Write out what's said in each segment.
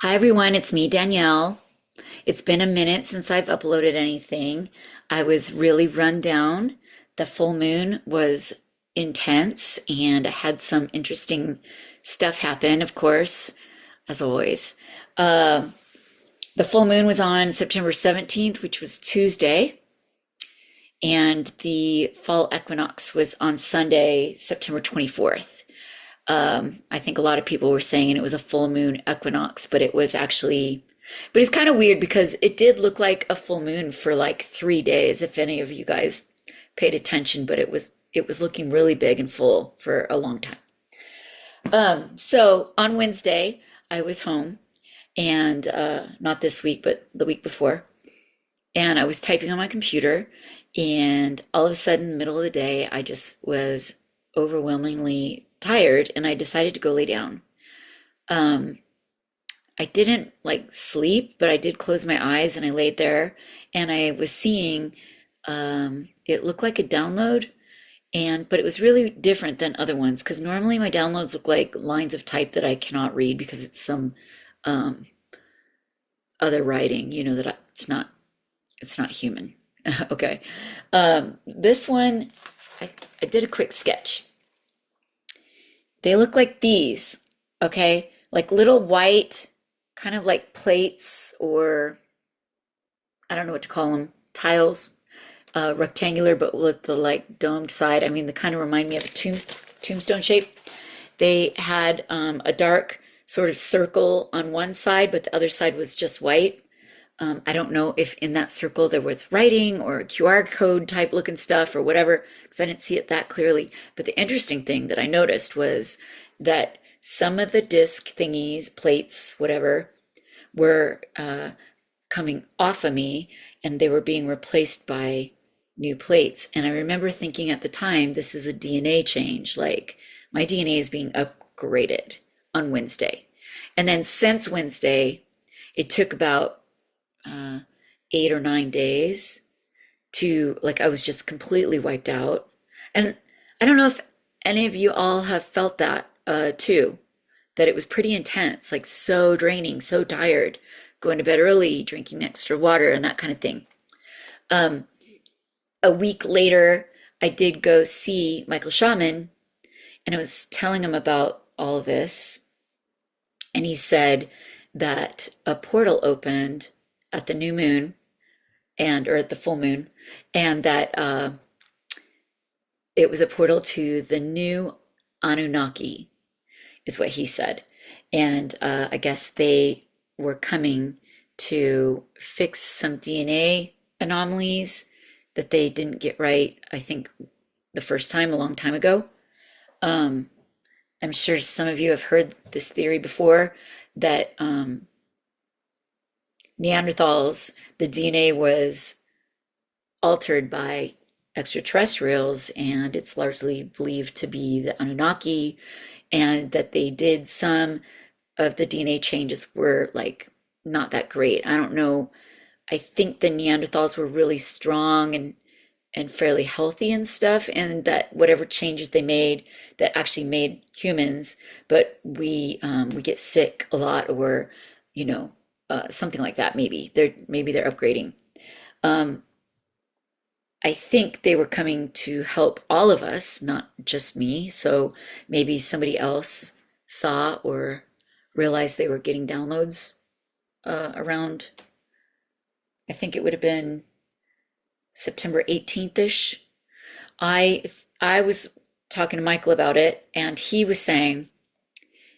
Hi everyone, it's me, Danielle. It's been a minute since I've uploaded anything. I was really run down. The full moon was intense and I had some interesting stuff happen, of course, as always. Uh, the full moon was on September 17th, which was Tuesday, and the fall equinox was on Sunday, September 24th. I think a lot of people were saying it was a full moon equinox, but it was actually, but it's kind of weird because it did look like a full moon for like 3 days, if any of you guys paid attention, but it was looking really big and full for a long time. So on Wednesday, I was home and not this week, but the week before, and I was typing on my computer, and all of a sudden, middle of the day, I just was overwhelmingly tired, and I decided to go lay down. Um, I didn't like sleep, but I did close my eyes and I laid there and I was seeing it looked like a download and but it was really different than other ones because normally my downloads look like lines of type that I cannot read because it's some um, other writing, that it's not human. Okay. This one, I did a quick sketch. They look like these, okay? Like little white, kind of like plates or I don't know what to call them, tiles, rectangular, but with the like domed side. I mean, they kind of remind me of a tombstone shape. They had a dark sort of circle on one side, but the other side was just white. I don't know if in that circle there was writing or QR code type looking stuff or whatever, because I didn't see it that clearly. But the interesting thing that I noticed was that some of the disc thingies, plates, whatever, were coming off of me and they were being replaced by new plates. And I remember thinking at the time, this is a DNA change. Like my DNA is being upgraded on Wednesday. And then since Wednesday, it took about 8 or 9 days to like I was just completely wiped out. And I don't know if any of you all have felt that too, that it was pretty intense, like so draining, so tired, going to bed early, drinking extra water, and that kind of thing. Um, a week later, I did go see Michael Shaman, and I was telling him about all of this, and he said that a portal opened at the new moon and or at the full moon, and that it was a portal to the new Anunnaki, is what he said. And I guess they were coming to fix some DNA anomalies that they didn't get right, I think, the first time a long time ago. Um, I'm sure some of you have heard this theory before that Neanderthals, the DNA was altered by extraterrestrials, and it's largely believed to be the Anunnaki, and that they did some of the DNA changes were like not that great. I don't know. I think the Neanderthals were really strong and fairly healthy and stuff, and that whatever changes they made that actually made humans, but we get sick a lot, or you know, something like that. Maybe they're upgrading. Um, I think they were coming to help all of us, not just me. So maybe somebody else saw or realized they were getting downloads around, I think it would have been September 18th-ish. I I was talking to Michael about it, and he was saying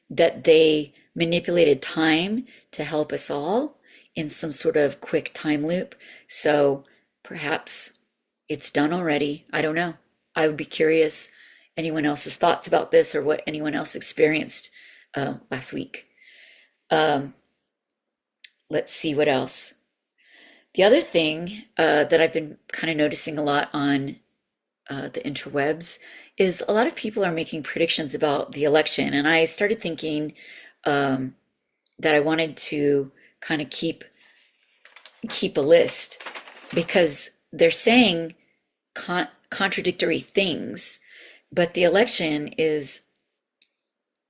that they manipulated time to help us all in some sort of quick time loop. So perhaps it's done already. I don't know. I would be curious anyone else's thoughts about this or what anyone else experienced last week. Um, let's see what else. The other thing that I've been kind of noticing a lot on the interwebs is a lot of people are making predictions about the election, and I started thinking um, that I wanted to kind of keep a list because they're saying contradictory things, but the election is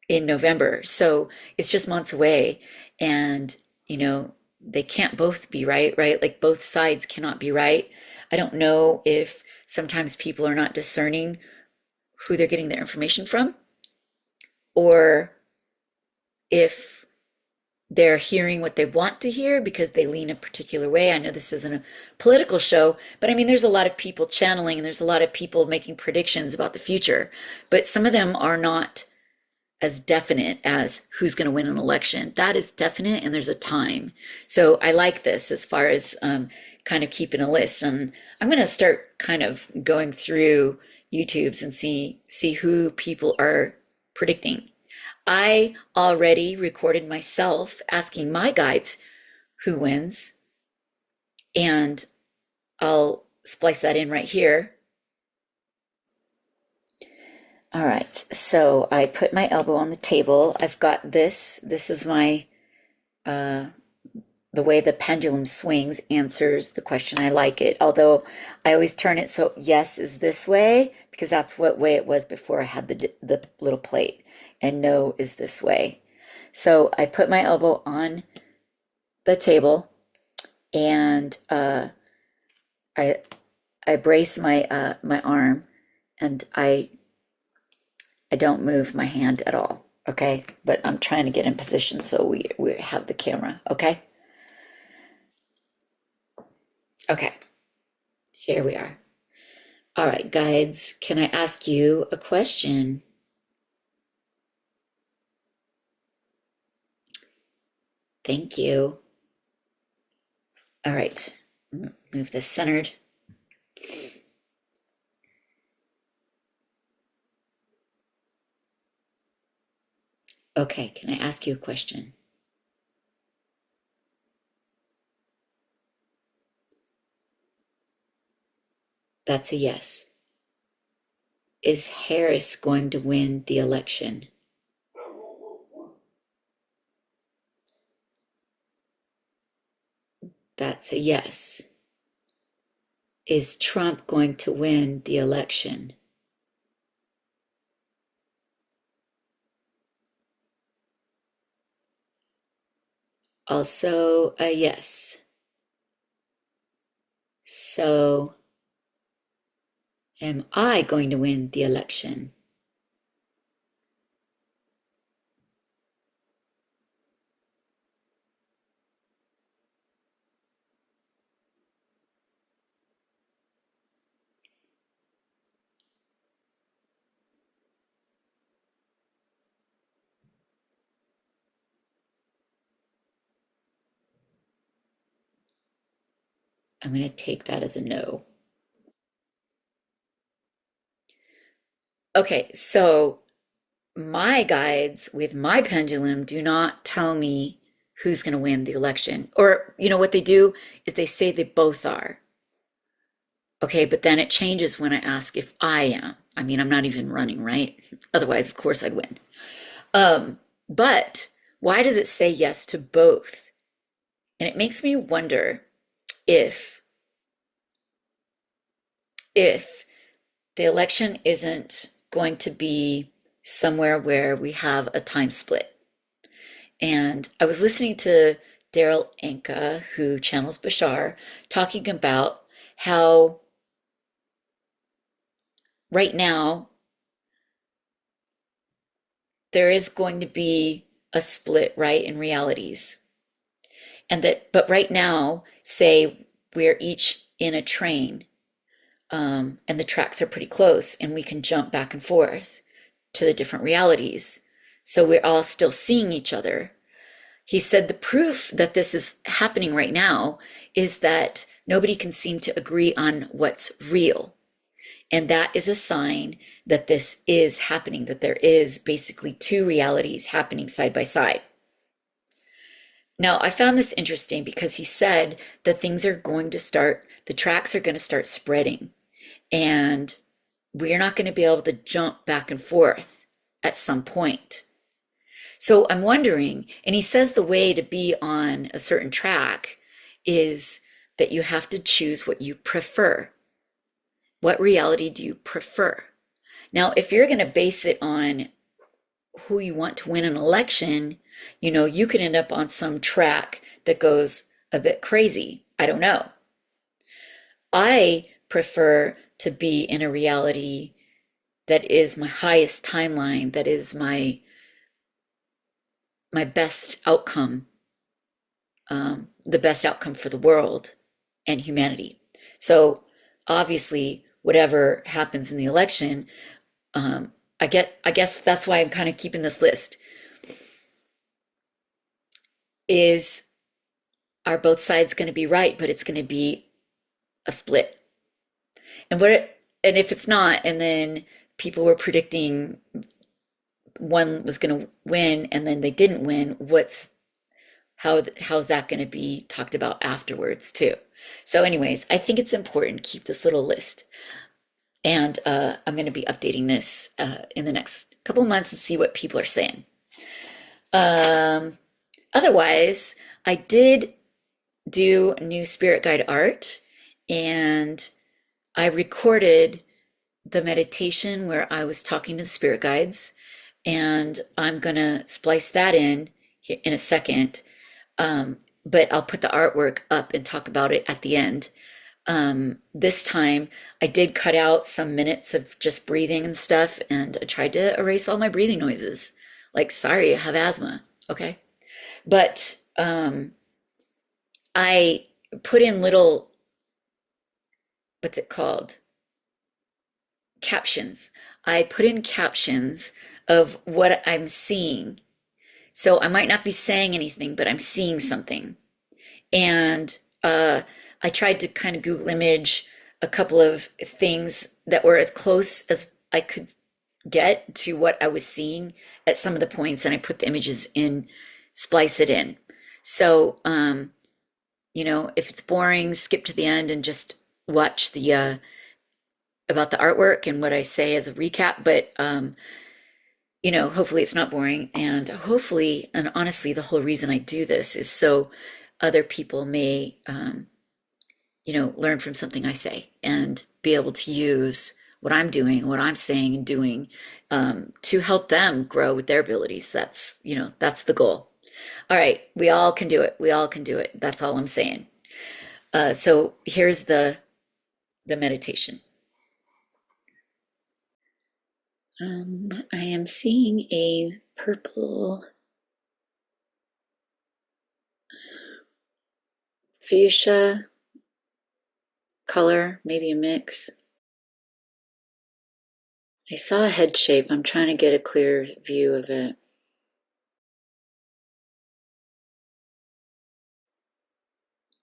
in November. So it's just months away. And, they can't both be right, right? Like both sides cannot be right. I don't know if sometimes people are not discerning who they're getting their information from, or if they're hearing what they want to hear because they lean a particular way. I know this isn't a political show, but I mean, there's a lot of people channeling and there's a lot of people making predictions about the future, but some of them are not as definite as who's going to win an election. That is definite, and there's a time. So I like this as far as kind of keeping a list. And I'm going to start kind of going through YouTube's and see who people are predicting. I already recorded myself asking my guides who wins, and I'll splice that in right here. All right, so I put my elbow on the table. I've got this. This is my, the way the pendulum swings answers the question. I like it. Although I always turn it so yes is this way because that's what way it was before I had the little plate, and no is this way. So I put my elbow on the table, and I I brace my arm, and I don't move my hand at all. Okay, but I'm trying to get in position so we have the camera. Okay. Okay, here we are. All right, guides, can I ask you a question? Thank you. All right, move this centered. Okay, can I ask you a question? That's a yes. Is Harris going to win the election? That's a yes. Is Trump going to win the election? Also a yes. So, am I going to win the election? I'm going to take that as a no. Okay, so my guides with my pendulum do not tell me who's going to win the election. Or, what they do is they say they both are. Okay, but then it changes when I ask if I am. I mean, I'm not even running, right? Otherwise, of course, I'd win. But why does it say yes to both? And it makes me wonder if if the election isn't going to be somewhere where we have a time split. And I was listening to Daryl Anka, who channels Bashar, talking about how right now there is going to be a split, right, in realities. But right now, say we're each in a train, and the tracks are pretty close, and we can jump back and forth to the different realities. So we're all still seeing each other. He said the proof that this is happening right now is that nobody can seem to agree on what's real. And that is a sign that this is happening, that there is basically two realities happening side by side. Now, I found this interesting because he said that the tracks are going to start spreading, and we're not going to be able to jump back and forth at some point. So I'm wondering, and he says the way to be on a certain track is that you have to choose what you prefer. What reality do you prefer? Now, if you're going to base it on who you want to win an election, you could end up on some track that goes a bit crazy. I don't know. I prefer to be in a reality that is my highest timeline, that is my best outcome, the best outcome for the world and humanity. So obviously, whatever happens in the election, I guess that's why I'm kind of keeping this list. Is are both sides going to be right, but it's going to be a split. And if it's not, and then people were predicting one was going to win and then they didn't win, how's that going to be talked about afterwards too? So anyways, I think it's important to keep this little list. And I'm going to be updating this in the next couple of months and see what people are saying. Otherwise, I did do new spirit guide art, and I recorded the meditation where I was talking to the spirit guides, and I'm going to splice that in a second. But I'll put the artwork up and talk about it at the end. This time I did cut out some minutes of just breathing and stuff, and I tried to erase all my breathing noises. Like, sorry, I have asthma. Okay. But I put in little, what's it called? Captions. I put in captions of what I'm seeing. So I might not be saying anything, but I'm seeing something. And I tried to kind of Google image a couple of things that were as close as I could get to what I was seeing at some of the points, and I put the images in, splice it in. So, if it's boring, skip to the end and just watch the about the artwork and what I say as a recap. But hopefully it's not boring, and hopefully, and honestly, the whole reason I do this is so other people may learn from something I say and be able to use what I'm doing, what I'm saying and doing, to help them grow with their abilities. That's the goal. All right, we all can do it. We all can do it. That's all I'm saying. So here's the meditation. I am seeing a purple fuchsia color, maybe a mix. I saw a head shape. I'm trying to get a clear view of it.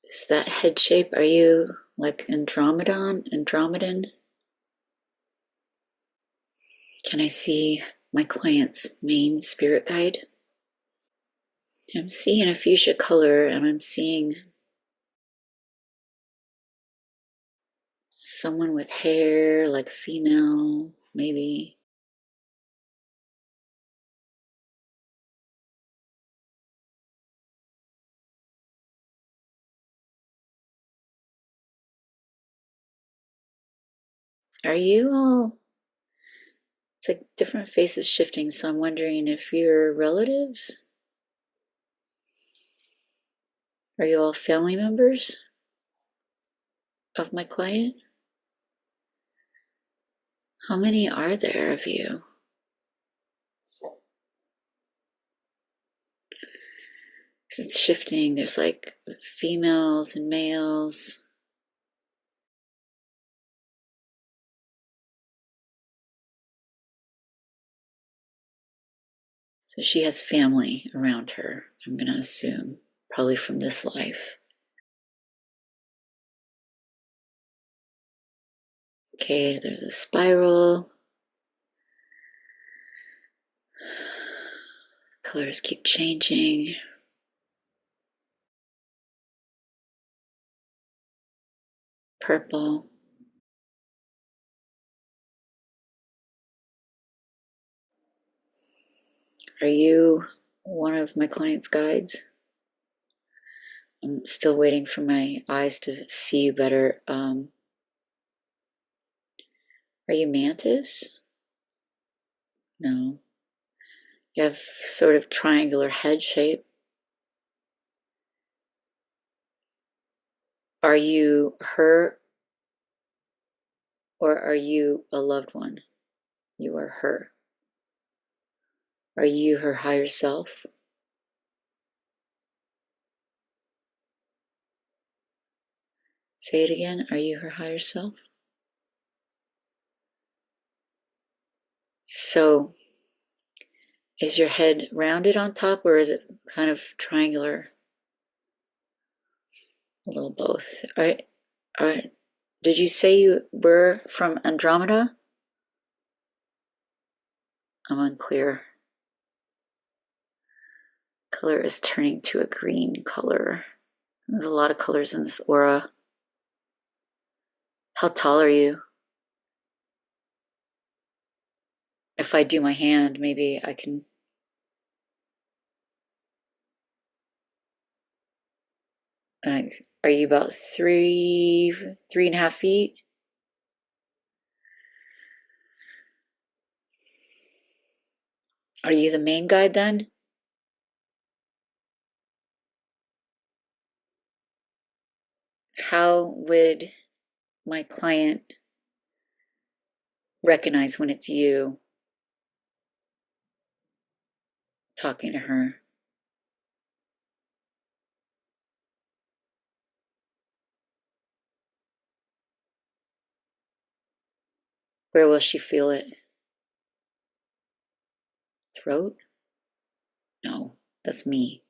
Is that head shape, are you like Andromedan? Can I see my client's main spirit guide? I'm seeing a fuchsia color, and I'm seeing someone with hair, like a female, maybe. Are you all, it's like different faces shifting, so I'm wondering if you're relatives? Are you all family members of my client? How many are there of you? It's shifting. There's like females and males. So she has family around her, I'm going to assume, probably from this life. Okay, there's a spiral. Colors keep changing. Purple. Are you one of my client's guides? I'm still waiting for my eyes to see you better. Are you Mantis? No. You have sort of triangular head shape. Are you her or are you a loved one? You are her. Are you her higher self? Say it again. Are you her higher self? So, is your head rounded on top or is it kind of triangular? A little both. Did you say you were from Andromeda? I'm unclear. Color is turning to a green color. There's a lot of colors in this aura. How tall are you? If I do my hand, maybe I can. Are you about 3.5 feet? Are you the main guide then? How would my client recognize when it's you talking to her? Where will she feel it? Throat? No, that's me.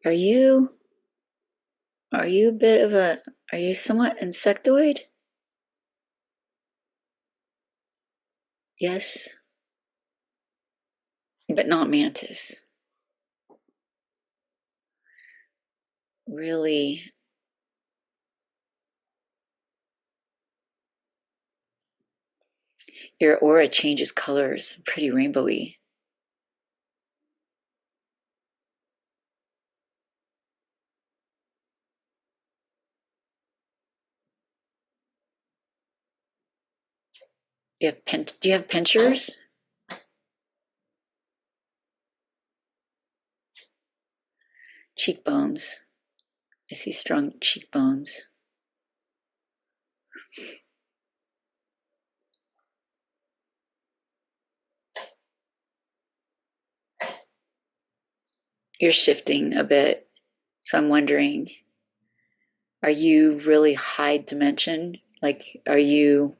Are you are you somewhat insectoid? Yes, but not mantis. Really, your aura changes colors, pretty rainbowy. Do you have pinchers? Cheekbones. I see strong cheekbones. You're shifting a bit, so I'm wondering, are you really high dimension? Like, are you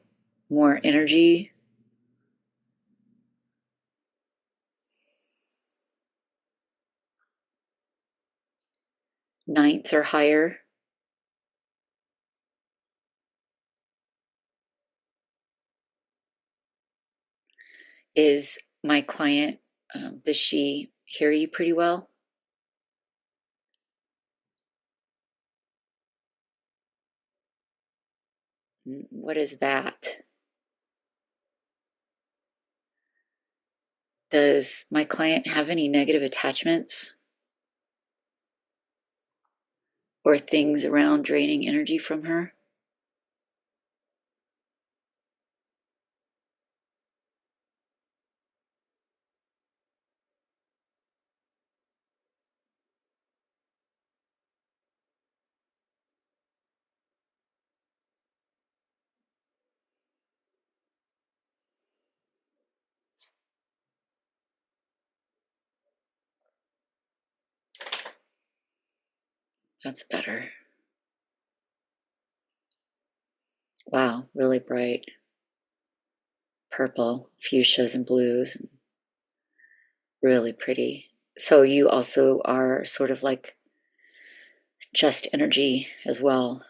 more energy? Ninth or higher? Is my client, does she hear you pretty well? What is that? Does my client have any negative attachments or things around draining energy from her? That's better. Wow, really bright purple, fuchsias and blues, really pretty. So you also are sort of like just energy as well.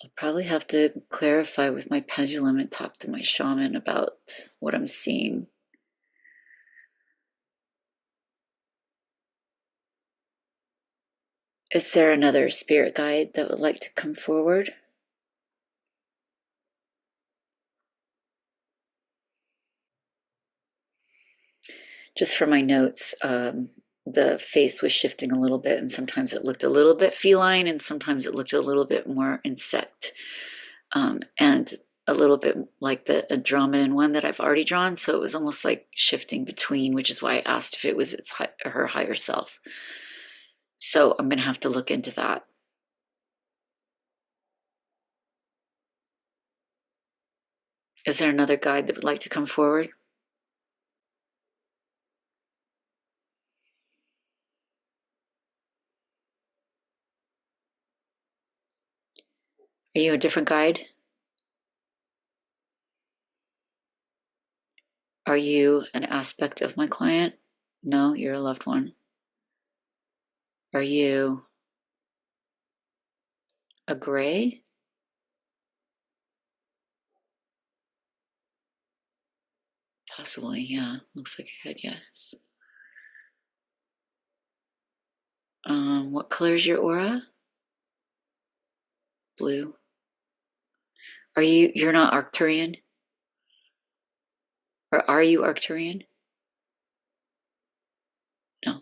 I'll probably have to clarify with my pendulum and talk to my shaman about what I'm seeing. Is there another spirit guide that would like to come forward? Just for my notes, the face was shifting a little bit, and sometimes it looked a little bit feline, and sometimes it looked a little bit more insect, and a little bit like the Andromedan one that I've already drawn. So it was almost like shifting between, which is why I asked if it was her higher self. So I'm going to have to look into that. Is there another guide that would like to come forward? Are you a different guide? Are you an aspect of my client? No, you're a loved one. Are you a gray? Possibly, yeah. Looks like a head, yes. What color is your aura? Blue. You're not Arcturian? Or are you Arcturian? No.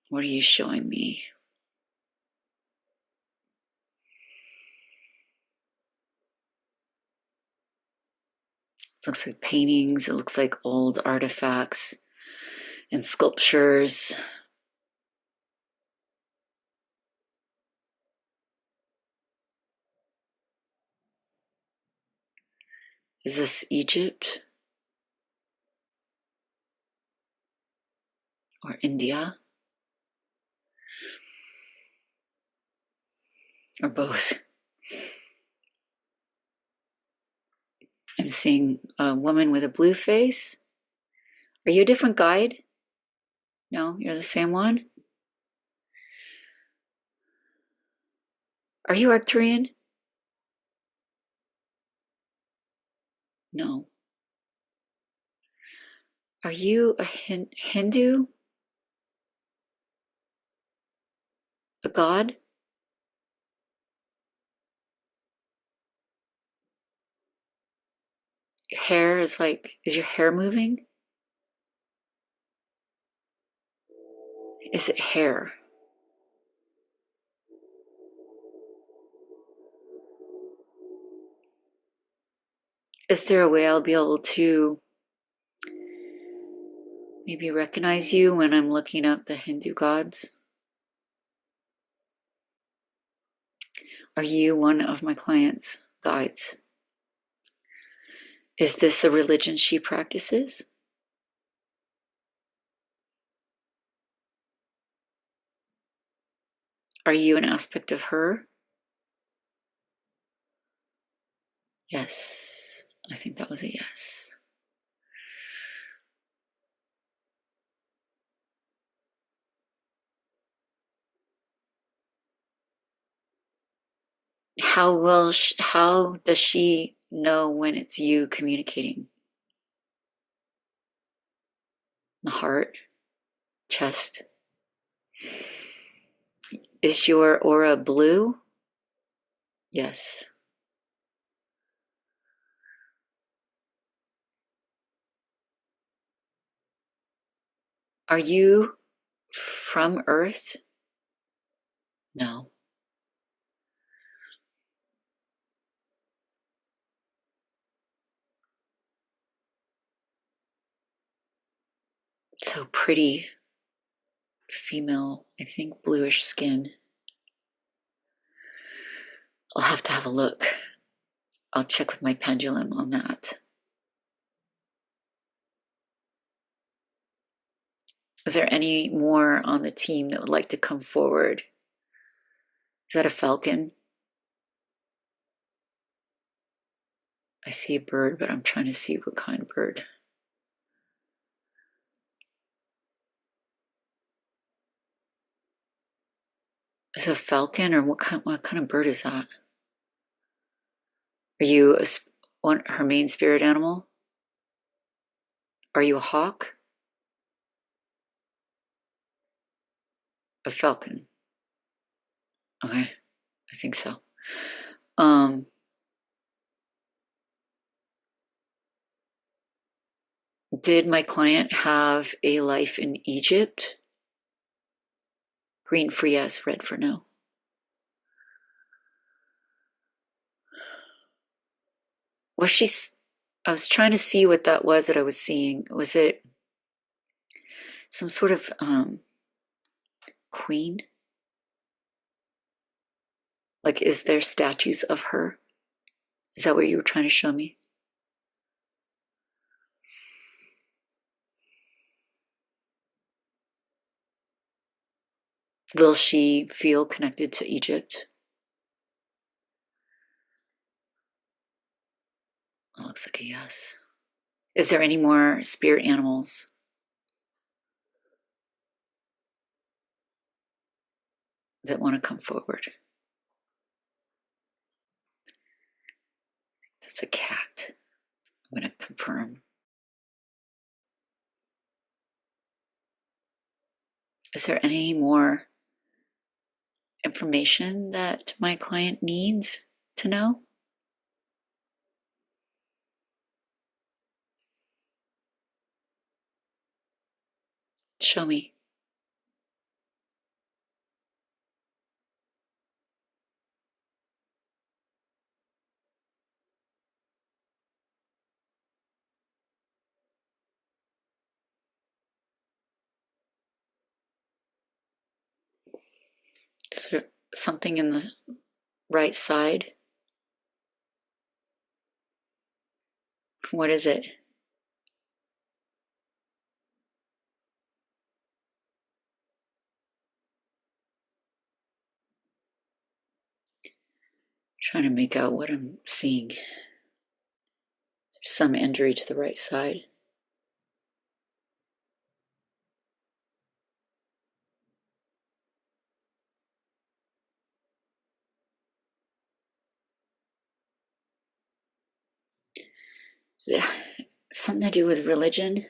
What are you showing me? It looks like paintings. It looks like old artifacts and sculptures. Is this Egypt? Or India? Or both? I'm seeing a woman with a blue face. Are you a different guide? No, you're the same one? Are you Arcturian? No. Are you a Hindu? A god? Your hair is is your hair moving? Is it hair? Is there a way I'll be able to maybe recognize you when I'm looking up the Hindu gods? Are you one of my clients' guides? Is this a religion she practices? Are you an aspect of her? Yes, I think that was a yes. How does she know when it's you communicating? The heart, chest. Is your aura blue? Yes. Are you from Earth? No. So pretty female, I think bluish skin. I'll have to have a look. I'll check with my pendulum on that. Is there any more on the team that would like to come forward? Is that a falcon? I see a bird, but I'm trying to see what kind of bird. Is it a falcon, or what kind of bird is that? Are you her main spirit animal? Are you a hawk? A falcon. Okay, I think so. Um, did my client have a life in Egypt? Green for yes, red for no. Was she? I was trying to see what that was that I was seeing. Was it some sort of queen? Like, is there statues of her? Is that what you were trying to show me? Will she feel connected to Egypt? It looks like a yes. Is there any more spirit animals that want to come forward? That's a cat. I'm going to confirm. Is there any more information that my client needs to know? Show me. Is there something in the right side? What is it? Trying to make out what I'm seeing. There's some injury to the right side. Yeah, something to do with religion?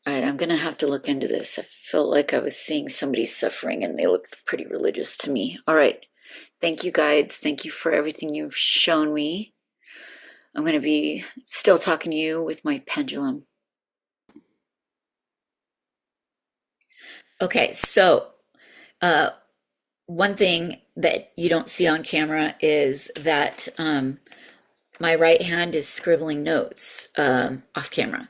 All right, I'm going to have to look into this. I felt like I was seeing somebody suffering and they looked pretty religious to me. All right. Thank you, guides. Thank you for everything you've shown me. I'm going to be still talking to you with my pendulum. Okay, so one thing that you don't see on camera is that my right hand is scribbling notes off camera.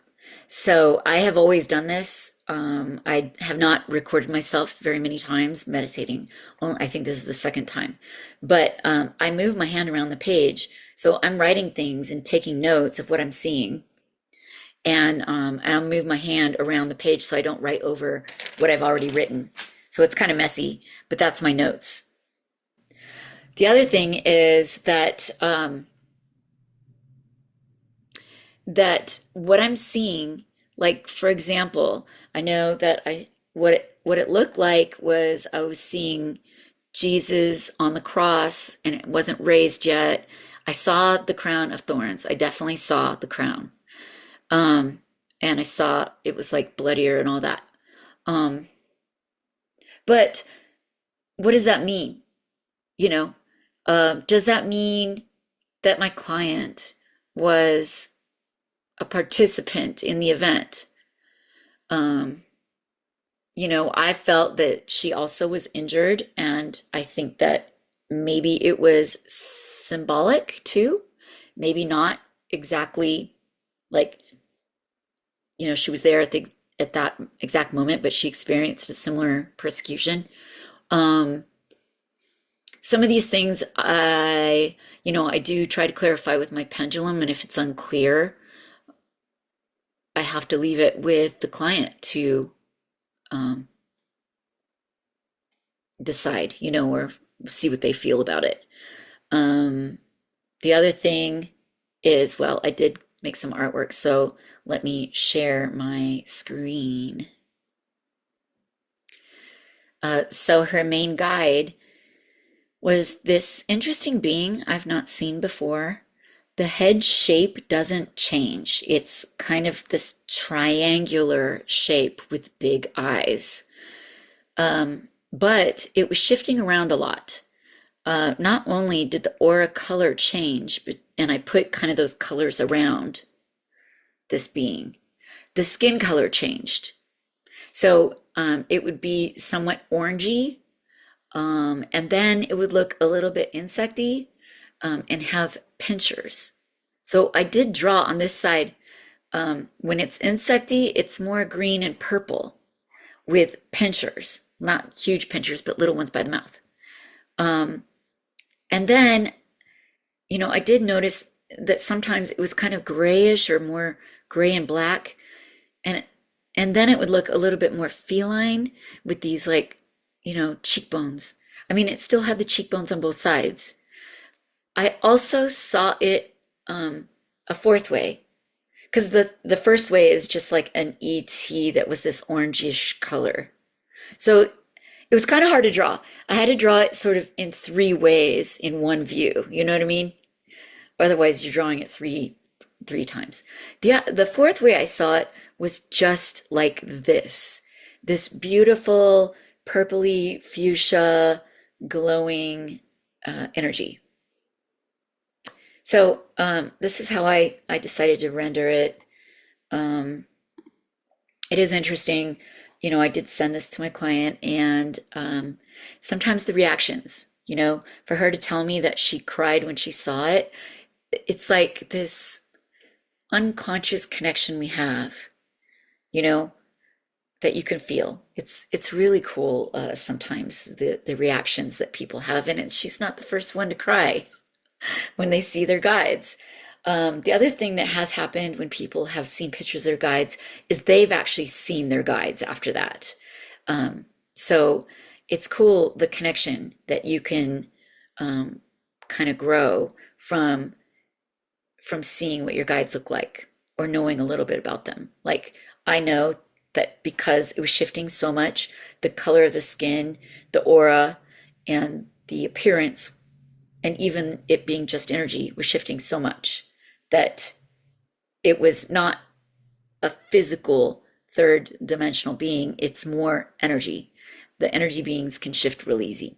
So I have always done this. I have not recorded myself very many times meditating. Well, I think this is the second time. But I move my hand around the page. So I'm writing things and taking notes of what I'm seeing. And I'll move my hand around the page so I don't write over what I've already written. So it's kind of messy, but that's my notes. The other thing is that what I'm seeing, like for example, I know that what it looked like was I was seeing Jesus on the cross and it wasn't raised yet. I saw the crown of thorns. I definitely saw the crown. Um, and I saw it was like bloodier and all that. Um, but what does that mean? You know, does that mean that my client was a participant in the event? Um, I felt that she also was injured, and I think that maybe it was symbolic too. Maybe not exactly like, she was there at that exact moment, but she experienced a similar persecution. Um, some of these things I do try to clarify with my pendulum, and if it's unclear, I have to leave it with the client to um, decide, or see what they feel about it. Um, the other thing is, well, I did make some artwork, so let me share my screen. So her main guide was this interesting being I've not seen before. The head shape doesn't change. It's kind of this triangular shape with big eyes. But it was shifting around a lot. Not only did the aura color change, but and I put kind of those colors around this being, the skin color changed. So it would be somewhat orangey, and then it would look a little bit insecty, and have pinchers. So I did draw on this side. When it's insecty, it's more green and purple with pinchers, not huge pinchers, but little ones by the mouth. Um, and then, I did notice that sometimes it was kind of grayish or more gray and black, and and then it would look a little bit more feline with these like, cheekbones. I mean, it still had the cheekbones on both sides. I also saw it a fourth way, because the first way is just like an ET that was this orangish color. So it was kind of hard to draw. I had to draw it sort of in three ways in one view. You know what I mean? Otherwise, you're drawing it three times. The fourth way I saw it was just like this beautiful purpley fuchsia glowing energy. So this is how I decided to render it. Um, it is interesting. I did send this to my client, and sometimes the reactions, for her to tell me that she cried when she saw it, it's like this unconscious connection we have, you know, that you can feel. It's really cool sometimes the reactions that people have, and she's not the first one to cry when they see their guides. The other thing that has happened when people have seen pictures of their guides is they've actually seen their guides after that. So it's cool the connection that you can kind of grow from seeing what your guides look like or knowing a little bit about them. Like I know that because it was shifting so much, the color of the skin, the aura, and the appearance, and even it being just energy was shifting so much that it was not a physical third dimensional being, it's more energy. The energy beings can shift real easy.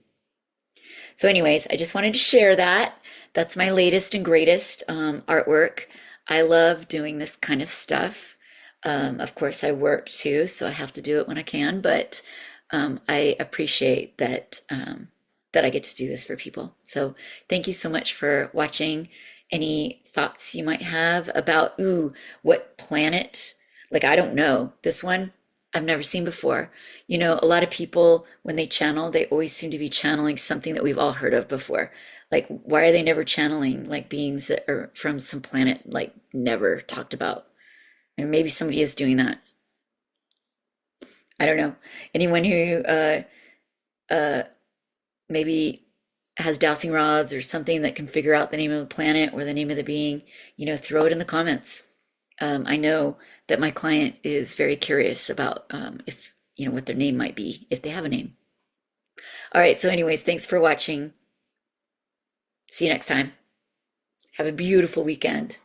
So, anyways, I just wanted to share that. That's my latest and greatest artwork. I love doing this kind of stuff. Of course, I work too, so I have to do it when I can, but I appreciate that I get to do this for people. So, thank you so much for watching. Any thoughts you might have about, what planet? Like, I don't know. This one I've never seen before. A lot of people, when they channel, they always seem to be channeling something that we've all heard of before. Like, why are they never channeling like beings that are from some planet like never talked about? And maybe somebody is doing that. I don't know. Anyone who uh, maybe has dowsing rods or something that can figure out the name of the planet or the name of the being, throw it in the comments. I know that my client is very curious about if, what their name might be, if they have a name. All right. So, anyways, thanks for watching. See you next time. Have a beautiful weekend.